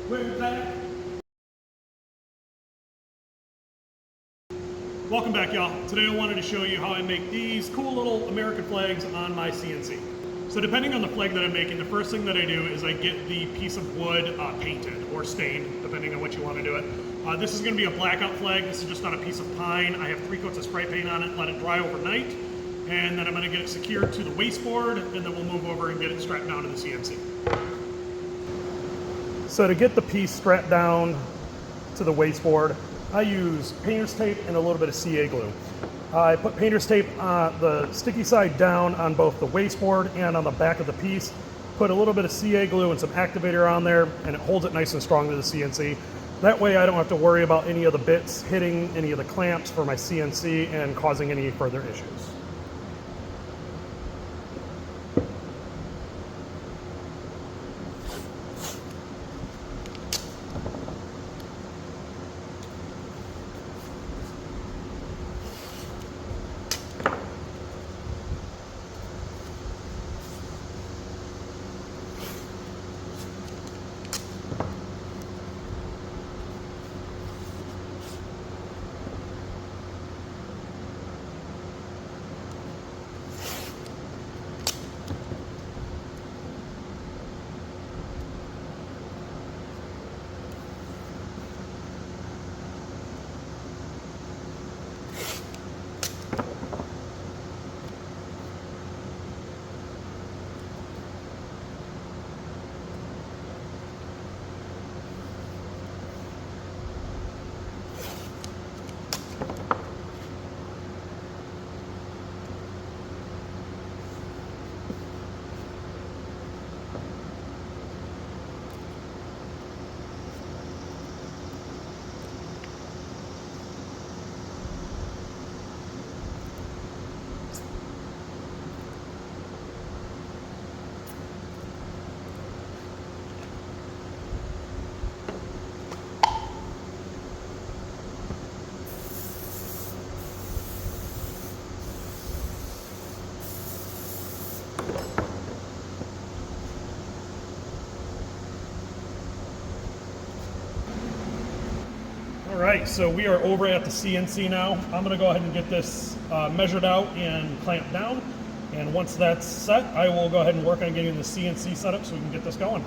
We're back. Welcome back, y'all. Today I wanted to show you how I make these cool little American flags on my CNC. So depending on the flag that I'm making, the first thing that I do is I get the piece of wood painted or stained, depending on what you want to do it. This is going to be a blackout flag. This is just on a piece of pine. I have 3 coats of spray paint on it, let it dry overnight, and then I'm going to get it secured to the wasteboard, and then we'll move over and get it strapped down to the CNC. So to get the piece strapped down to the wasteboard, I use painter's tape and a little bit of CA glue. I put painter's tape on the sticky side down on both the wasteboard and on the back of the piece. Put a little bit of CA glue and some activator on there, and it holds it nice and strong to the CNC. That way I don't have to worry about any of the bits hitting any of the clamps for my CNC and causing any further issues. All right, so we are over at the CNC now. I'm gonna go ahead and get this measured out and clamped down. And once that's set, I will go ahead and work on getting the CNC set up so we can get this going.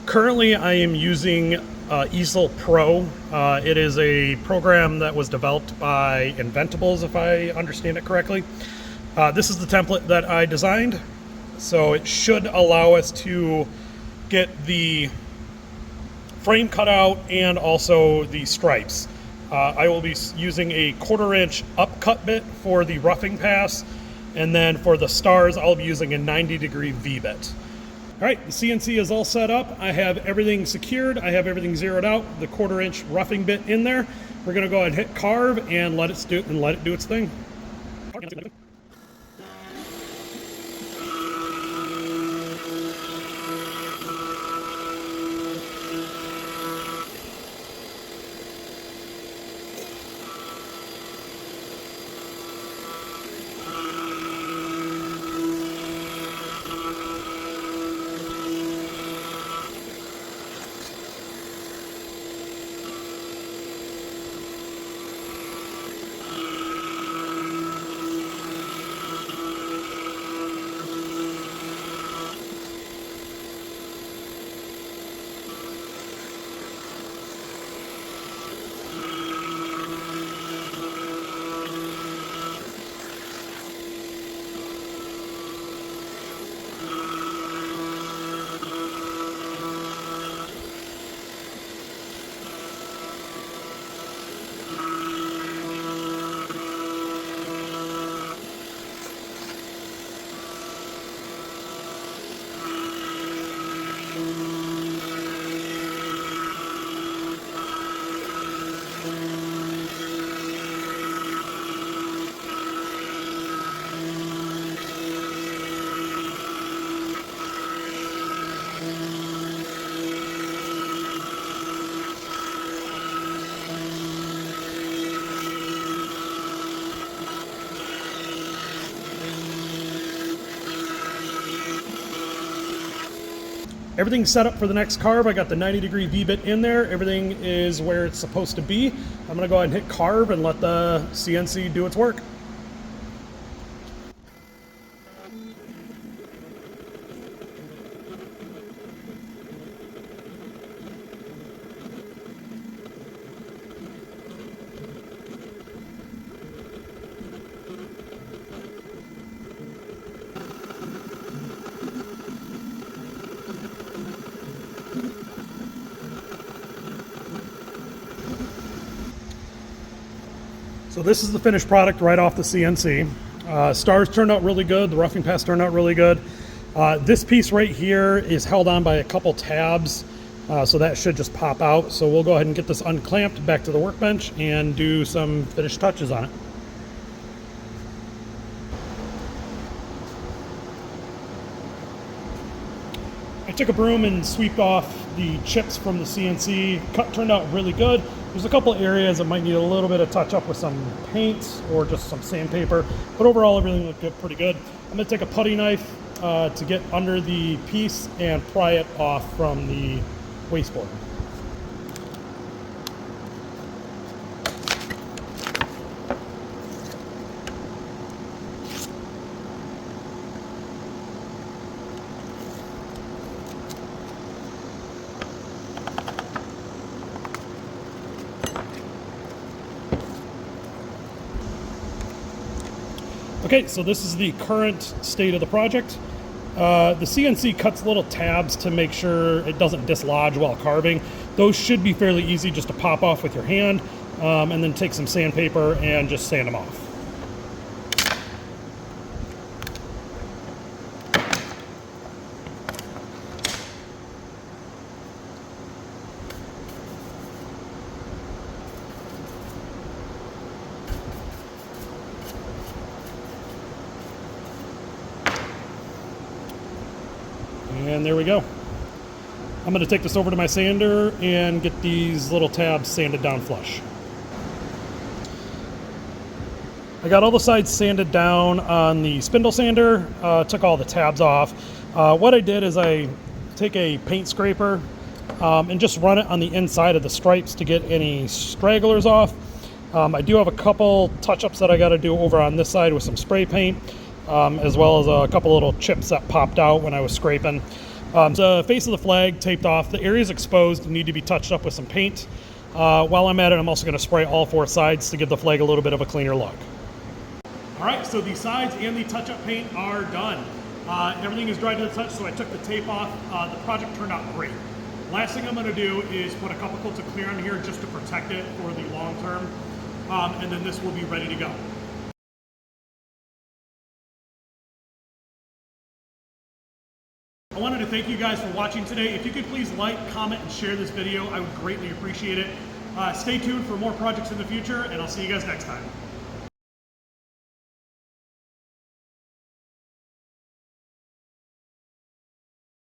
Currently, I am using Easel Pro. It is a program that was developed by Inventables, if I understand it correctly. This is the template that I designed, so it should allow us to get the frame cut out and also the stripes. I will be using a 1/4" upcut bit for the roughing pass, and then for the stars, I'll be using a 90-degree V-bit. All right, the CNC is all set up. I have everything secured. I have everything zeroed out. The 1/4" roughing bit in there. We're gonna go ahead and hit carve and let it do its thing. Everything's set up for the next carve. I got the 90-degree V-bit in there. Everything is where it's supposed to be. I'm gonna go ahead and hit carve and let the CNC do its work. So this is the finished product right off the CNC. Stars turned out really good. The roughing pass turned out really good. This piece right here is held on by a couple tabs, so that should just pop out. So we'll go ahead and get this unclamped back to the workbench and do some finished touches on it. I took a broom and sweeped off the chips from the CNC. Cut turned out really good. There's a couple areas that might need a little bit of touch up with some paint or just some sandpaper, but overall everything looked good, pretty good. I'm gonna take a putty knife to get under the piece and pry it off from the wasteboard. Okay, so this is the current state of the project. The CNC cuts little tabs to make sure it doesn't dislodge while carving. Those should be fairly easy just to pop off with your hand, and then take some sandpaper and just sand them off. And there we go. I'm going to take this over to my sander and get these little tabs sanded down flush. I got all the sides sanded down on the spindle sander, took all the tabs off. What I did is I take a paint scraper and just run it on the inside of the stripes to get any stragglers off. I do have a couple touch-ups that I got to do over on this side with some spray paint, as well as a couple little chips that popped out when I was scraping. The face of the flag taped off. The areas exposed need to be touched up with some paint. While I'm at it, I'm also going to spray all four sides to give the flag a little bit of a cleaner look. All right, so the sides and the touch-up paint are done. Everything is dried to the touch, so I took the tape off. The project turned out great. Last thing I'm going to do is put a couple coats of clear on here just to protect it for the long term, and then this will be ready to go. I wanted to thank you guys for watching today. If you could please like, comment, and share this video, I would greatly appreciate it. Stay tuned for more projects in the future, and I'll see you guys next time.